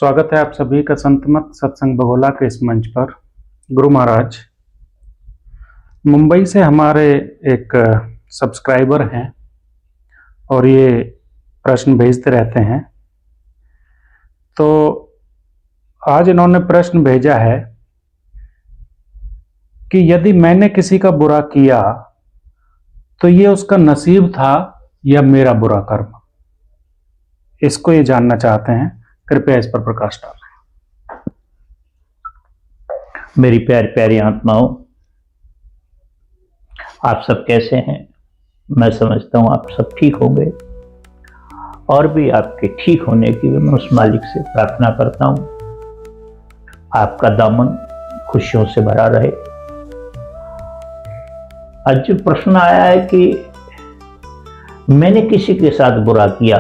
स्वागत है आप सभी का संतमत सत्संग बगोला के इस मंच पर। गुरु महाराज, मुंबई से हमारे एक सब्सक्राइबर हैं और ये प्रश्न भेजते रहते हैं। तो आज इन्होंने प्रश्न भेजा है कि यदि मैंने किसी का बुरा किया तो ये उसका नसीब था या मेरा बुरा कर्म। इसको ये जानना चाहते हैं, कृपया इस पर प्रकाश डालें। मेरी प्यारी प्यारी आत्माओं, आप सब कैसे हैं? मैं समझता हूं आप सब ठीक होंगे और भी आपके ठीक होने की मैं उस मालिक से प्रार्थना करता हूं। आपका दामन खुशियों से भरा रहे। आज जो प्रश्न आया है कि मैंने किसी के साथ बुरा किया,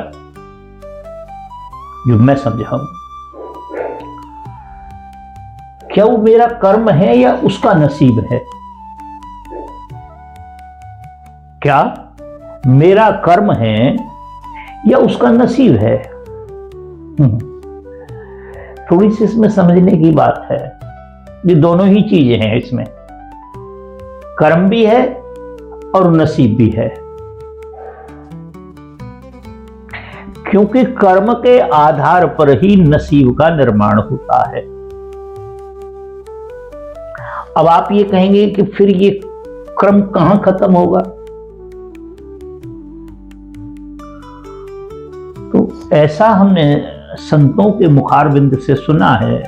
जो मैं समझाऊं, क्या वो मेरा कर्म है या उसका नसीब है? क्या मेरा कर्म है या उसका नसीब है? थोड़ी सी इसमें समझने की बात है। ये दोनों ही चीजें हैं इसमें, कर्म भी है और नसीब भी है। क्योंकि कर्म के आधार पर ही नसीब का निर्माण होता है। अब आप ये कहेंगे कि फिर ये क्रम कहां खत्म होगा? तो ऐसा हमने संतों के मुखारबिंद से सुना है,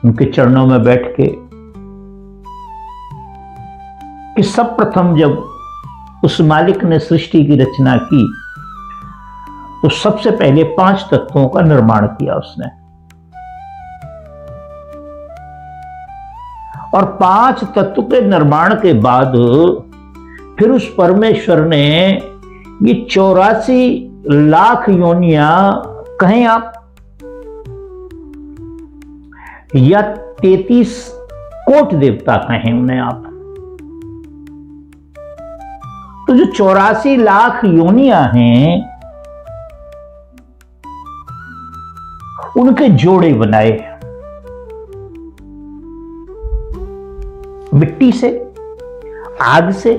उनके चरणों में बैठ के, कि सब प्रथम जब उस मालिक ने सृष्टि की रचना की तो सबसे पहले 5 तत्वों का निर्माण किया उसने, और 5 तत्व के निर्माण के बाद फिर उस परमेश्वर ने ये 84 लाख योनियां कहें आप, या 33 कोट देवता कहें उन्हें आप, तो जो 84 लाख योनियां हैं उनके जोड़े बनाए मिट्टी से, आग से,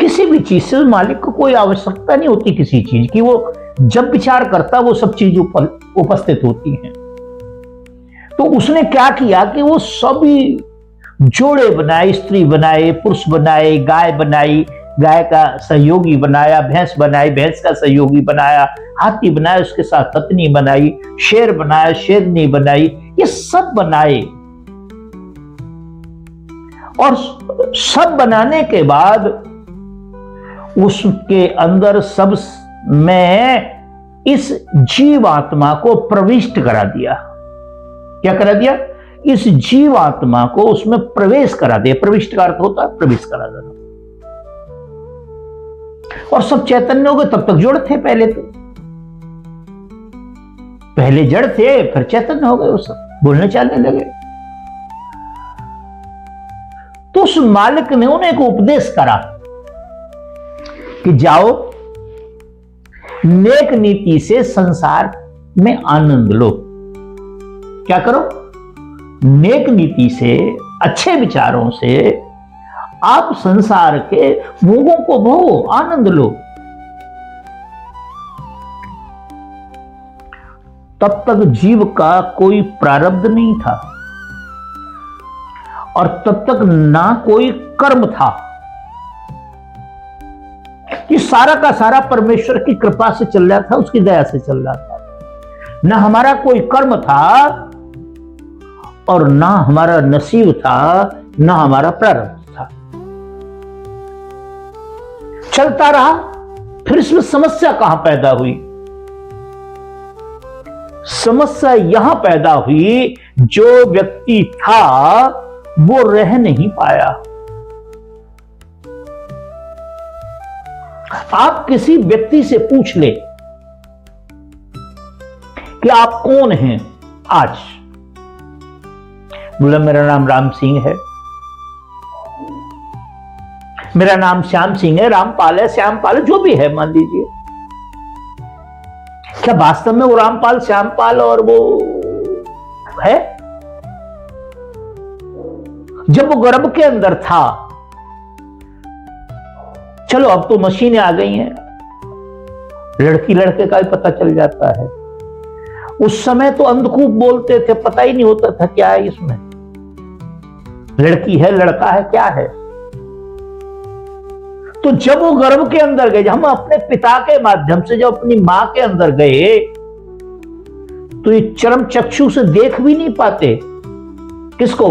किसी भी चीज से। मालिक को कोई आवश्यकता नहीं होती किसी चीज की, वो जब विचार करता वो सब चीज उपस्थित होती हैं। तो उसने क्या किया कि वो सभी जोड़े बनाए, स्त्री बनाए, पुरुष बनाए, गाय बनाई, गाय का सहयोगी बनाया, भैंस बनाई, भैंस का सहयोगी बनाया, हाथी बनाया, उसके साथ पत्नी बनाई, शेर बनाया, शेरनी बनाई, ये सब बनाए। और सब बनाने के बाद उसके अंदर सब में इस जीवात्मा को प्रविष्ट करा दिया। क्या करा दिया? इस जीवात्मा को उसमें प्रवेश करा दिया। प्रविष्ट का अर्थ होता है प्रवेश करा देना। और सब चैतन्य हो गए। तब तक जड़ थे, पहले जड़ थे, फिर चैतन्य हो गए, वो सब बोलने चालने लगे। तो उस मालिक ने उन्हें एक उपदेश करा कि जाओ, नेक नीति से संसार में आनंद लो। क्या करो? नेक नीति से, अच्छे विचारों से आप संसार के भोगों को भोगो, आनंद लो। तब तक जीव का कोई प्रारब्ध नहीं था और तब तक ना कोई कर्म था। ये सारा का सारा परमेश्वर की कृपा से चल रहा था, उसकी दया से चल रहा था। ना हमारा कोई कर्म था और ना हमारा नसीब था, ना हमारा प्रारब्ध था। चलता रहा। फिर इसमें समस्या कहां पैदा हुई? समस्या यहां पैदा हुई, जो व्यक्ति था वो रह नहीं पाया। आप किसी व्यक्ति से पूछ ले कि आप कौन हैं आज? बोला मेरा नाम राम सिंह है, मेरा नाम श्याम सिंह है, रामपाल है, श्यामपाल है, जो भी है मान लीजिए। क्या वास्तव में वो रामपाल, श्यामपाल और वो है? जब वो गर्भ के अंदर था, चलो अब तो मशीनें आ गई हैं, लड़की लड़के का भी पता चल जाता है। उस समय तो अंधकूप बोलते थे, पता ही नहीं होता था क्या है इसमें, लड़की है लड़का है क्या है। तो जब वो गर्भ के अंदर गए, हम अपने पिता के माध्यम से जब अपनी मां के अंदर गए, तो ये चरम चक्षु से देख भी नहीं पाते, किसको?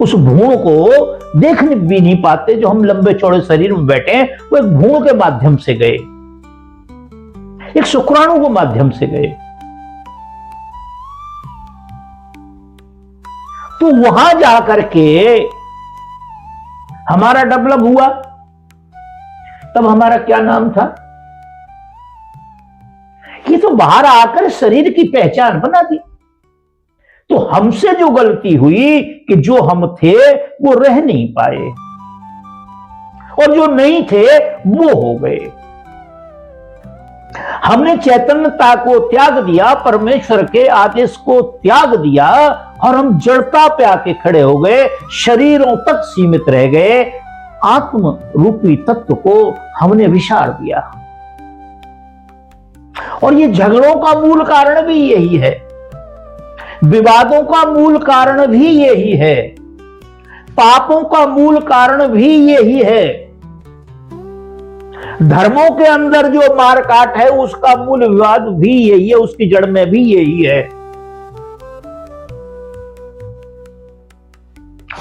उस भ्रूण को देख भी नहीं पाते। जो हम लंबे चौड़े शरीर में बैठे हैं, वो एक भ्रूण के माध्यम से गए, एक शुक्राणु के माध्यम से गए। तो वहां जाकर के हमारा डेवलप हुआ। तब हमारा क्या नाम था? ये तो बाहर आकर शरीर की पहचान बना दी। तो हमसे जो गलती हुई कि जो हम थे वो रह नहीं पाए, और जो नहीं थे वो हो गए। हमने चैतन्यता को त्याग दिया, परमेश्वर के आदेश को त्याग दिया, और हम जड़ता पे आके खड़े हो गए, शरीरों तक सीमित रह गए। आत्म रूपी तत्व को हमने विसार दिया। और ये झगड़ों का मूल कारण भी यही है, विवादों का मूल कारण भी यही है, पापों का मूल कारण भी यही है। धर्मों के अंदर जो मारकाट है उसका मूल विवाद भी यही है, उसकी जड़ में भी यही है।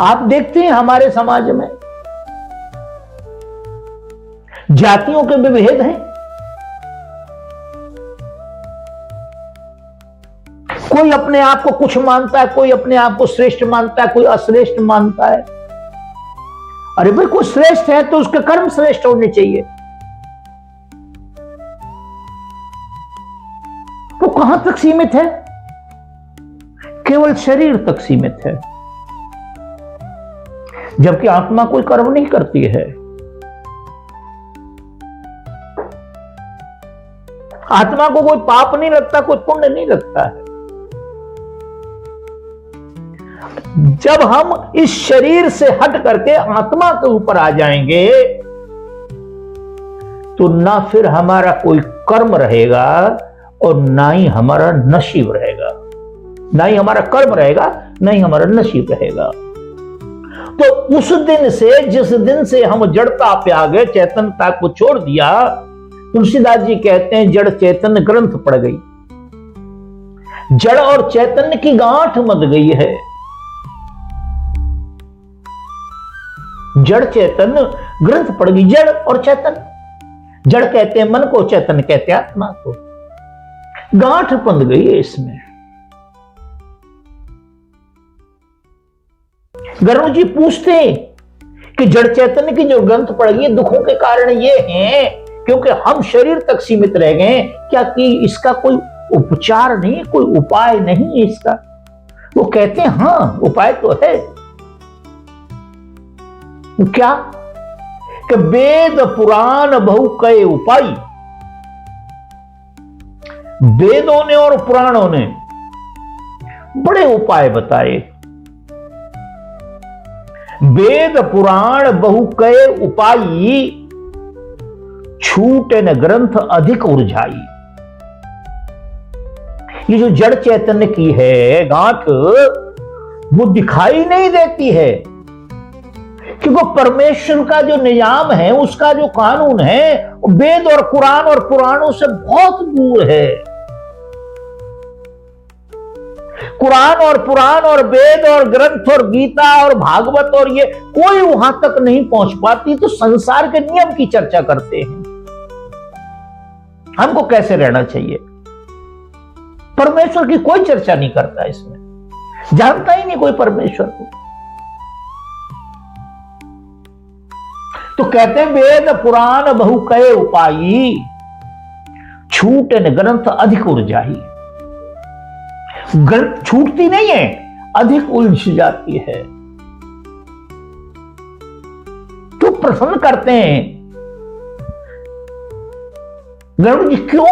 आप देखते हैं हमारे समाज में जातियों के विभेद हैं। कोई अपने आप को कुछ मानता है, कोई अपने आप को श्रेष्ठ मानता है, कोई अश्रेष्ठ मानता है। अरे भाई, कोई श्रेष्ठ है तो उसके कर्म श्रेष्ठ होने चाहिए। वो कहां तक सीमित है? केवल शरीर तक सीमित है, जबकि आत्मा कोई कर्म नहीं करती है। आत्मा को कोई पाप नहीं लगता, कोई पुण्य नहीं लगता है। जब हम इस शरीर से हट करके आत्मा के ऊपर आ जाएंगे, तो ना फिर हमारा कोई कर्म रहेगा और ना ही हमारा नसीब रहेगा। ना ही हमारा कर्म रहेगा, ना ही हमारा नसीब रहेगा। तो उस दिन से, जिस दिन से हम जड़ता पे आ गए, चैतन्यता को छोड़ दिया, तुलसीदास जी कहते हैं जड़ चैतन्य ग्रंथ पड़ गई। जड़ और चैतन्य की गांठ मद गई है। जड़ चैतन्य ग्रंथ पड़ गई। जड़ और चैतन्य, जड़ कहते हैं मन को, चैतन्य कहते हैं आत्मा को। गांठ बंध गई है इसमें। गरुड़ जी पूछते हैं कि जड़ चैतन्य की जो ग्रंथ पड़ गई, दुखों के कारण ये हैं क्योंकि हम शरीर तक सीमित रह गए। क्या कि इसका कोई उपचार नहीं, कोई उपाय नहीं है इसका? वो कहते हैं हां, उपाय तो है। क्या? कि वेद पुराण बहु कई उपाय। वेदों ने और पुराणों ने बड़े उपाय बताए। वेद पुराण बहु कई उपाय, छूटे न ग्रंथ अधिक उलझाई। ये जो जड़ चैतन्य की है गांठ, वो दिखाई नहीं देती है, क्योंकि परमेश्वर का जो नियम है, उसका जो कानून है, वेद और कुरान और पुराणों से बहुत दूर है। कुरान और पुराण और वेद और ग्रंथ और गीता और भागवत और ये कोई वहां तक नहीं पहुंच पाती, तो संसार के नियम की चर्चा करते हैं। हमको कैसे रहना चाहिए? परमेश्वर की कोई चर्चा नहीं करता इसमें, जानता ही नहीं कोई परमेश्वर को। तो कहते हैं वेद पुराण बहु कहे उपाई, छूटे न ग्रंथ अधिक उलझाई। ग्रंथ छूटती नहीं है, अधिक उलझ जाती है। तो प्रश्न करते हैं गरुड़ जी क्यों?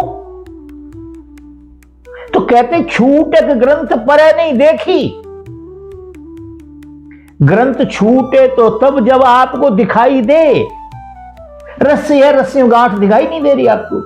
कहते छूटक ग्रंथ परे नहीं देखी। ग्रंथ छूटे तो तब जब आपको दिखाई दे। रस्सी है, रस्सी में गांठ दिखाई नहीं दे रही आपको।